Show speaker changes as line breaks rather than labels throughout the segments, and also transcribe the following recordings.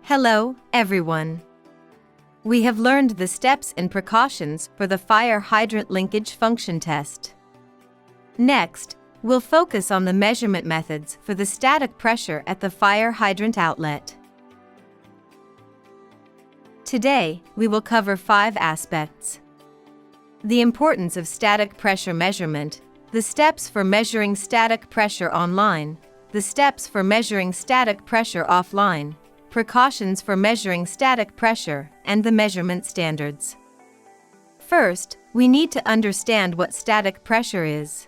Hello, everyone. We have learned the steps and precautions for the fire hydrant linkage function test. Next, we'll focus on the measurement methods for the static pressure at the fire hydrant outlet. Today, we will cover 5 aspects: the importance of static pressure measurement, the steps for measuring static pressure online, the steps for measuring static pressure offline, precautions for measuring static pressure, and the measurement standards. First, we need to understand what static pressure is.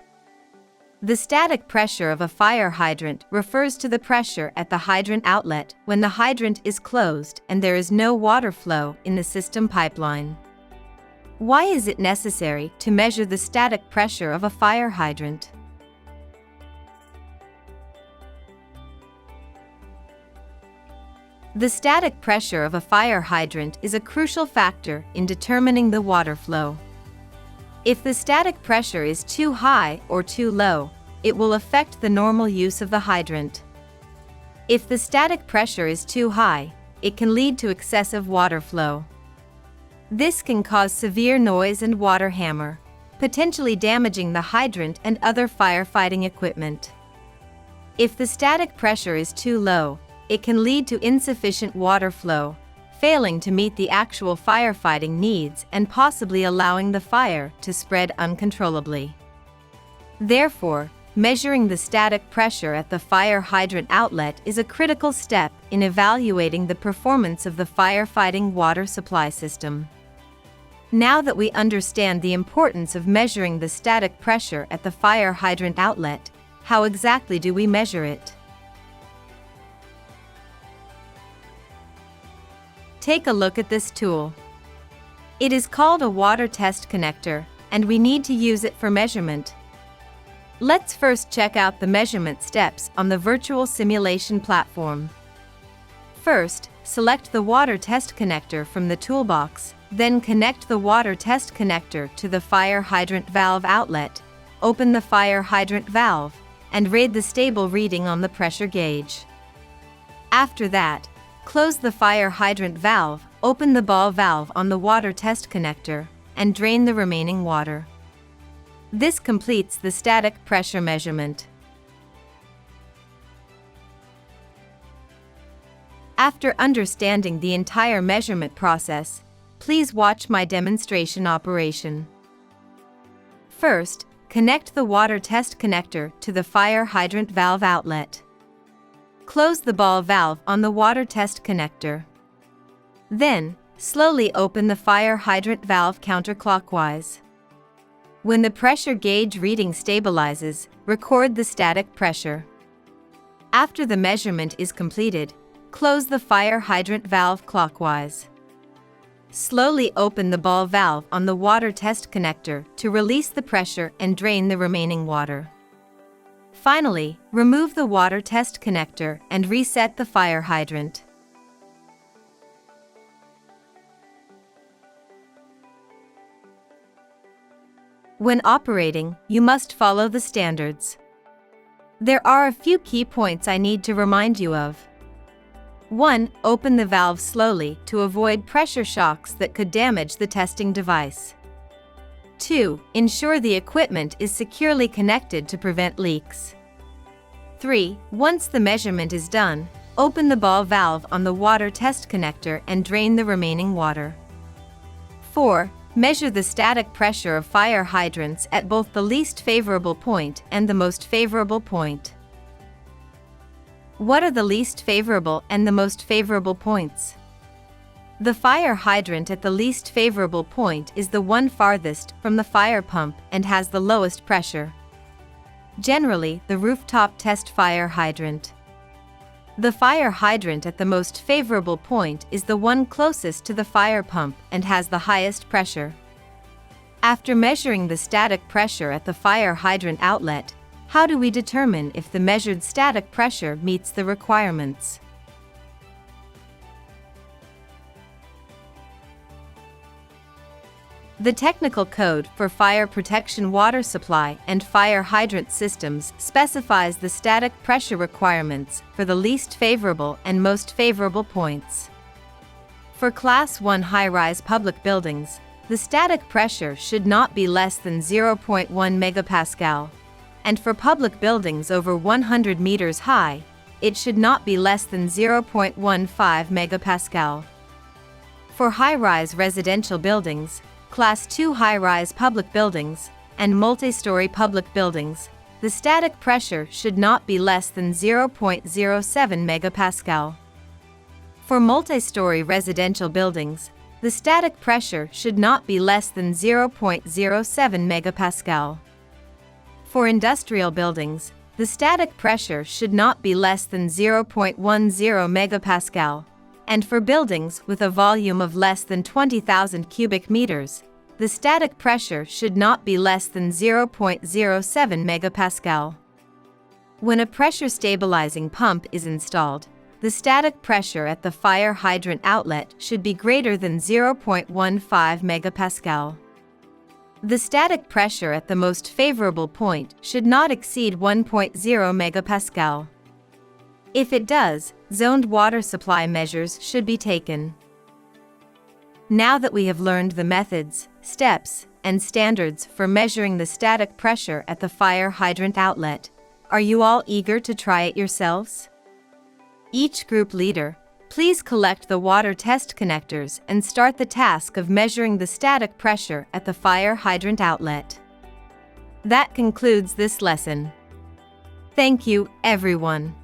The static pressure of a fire hydrant refers to the pressure at the hydrant outlet when the hydrant is closed and there is no water flow in the system pipeline. Why is it necessary to measure the static pressure of a fire hydrant? The static pressure of a fire hydrant is a crucial factor in determining the water flow. If the static pressure is too high or too low, it will affect the normal use of the hydrant. If the static pressure is too high, it can lead to excessive water flow. This can cause severe noise and water hammer, potentially damaging the hydrant and other firefighting equipment. If the static pressure is too low, it can lead to insufficient water flow, failing to meet the actual firefighting needs and possibly allowing the fire to spread uncontrollably. Therefore, measuring the static pressure at the fire hydrant outlet is a critical step in evaluating the performance of the firefighting water supply system. Now that we understand the importance of measuring the static pressure at the fire hydrant outlet, how exactly do we measure it? Take a look at this tool. It is called a water test connector, and we need to use it for measurement. Let's first check out the measurement steps on the virtual simulation platform. First, select the water test connector from the toolbox, then connect the water test connector to the fire hydrant valve outlet, open the fire hydrant valve, and read the stable reading on the pressure gauge. After that, close the fire hydrant valve, open the ball valve on the water test connector, and drain the remaining water. This completes the static pressure measurement. After understanding the entire measurement process, please watch my demonstration operation. First, connect the water test connector to the fire hydrant valve outlet. Close the ball valve on the water test connector. Then, slowly open the fire hydrant valve counterclockwise. When the pressure gauge reading stabilizes, record the static pressure. After the measurement is completed, close the fire hydrant valve clockwise. Slowly open the ball valve on the water test connector to release the pressure and drain the remaining water. Finally, remove the water test connector and reset the fire hydrant. When operating, you must follow the standards. There are a few key points I need to remind you of. 1. Open the valve slowly to avoid pressure shocks that could damage the testing device. 2. Ensure the equipment is securely connected to prevent leaks. 3. Once the measurement is done, open the ball valve on the water test connector and drain the remaining water. 4. Measure the static pressure of fire hydrants at both the least favorable point and the most favorable point. What are the least favorable and the most favorable points? The fire hydrant at the least favorable point is the one farthest from the fire pump and has the lowest pressure. Generally, the rooftop test fire hydrant. The fire hydrant at the most favorable point is the one closest to the fire pump and has the highest pressure. After measuring the static pressure at the fire hydrant outlet, how do we determine if the measured static pressure meets the requirements? The technical code for fire protection water supply and fire hydrant systems specifies the static pressure requirements for the least favorable and most favorable points. For Class 1 high-rise public buildings, the static pressure should not be less than 0.1 megapascal. And for public buildings over 100 meters high, it should not be less than 0.15 megapascal. For high-rise residential buildings, Class 2 high-rise public buildings, and multi-story public buildings, the static pressure should not be less than 0.07 megapascal. For multi-story residential buildings, the static pressure should not be less than 0.07 megapascal. For industrial buildings, the static pressure should not be less than 0.10 megapascal, and for buildings with a volume of less than 20,000 cubic meters, the static pressure should not be less than 0.07 megapascal. When a pressure stabilizing pump is installed, the static pressure at the fire hydrant outlet should be greater than 0.15 megapascal. The static pressure at the most favorable point should not exceed 1.0 megapascal. If it does, zoned water supply measures should be taken. Now that we have learned the methods, steps, and standards for measuring the static pressure at the fire hydrant outlet, are you all eager to try it yourselves? Each group leader, please collect the water test connectors and start the task of measuring the static pressure at the fire hydrant outlet. That concludes this lesson. Thank you, everyone.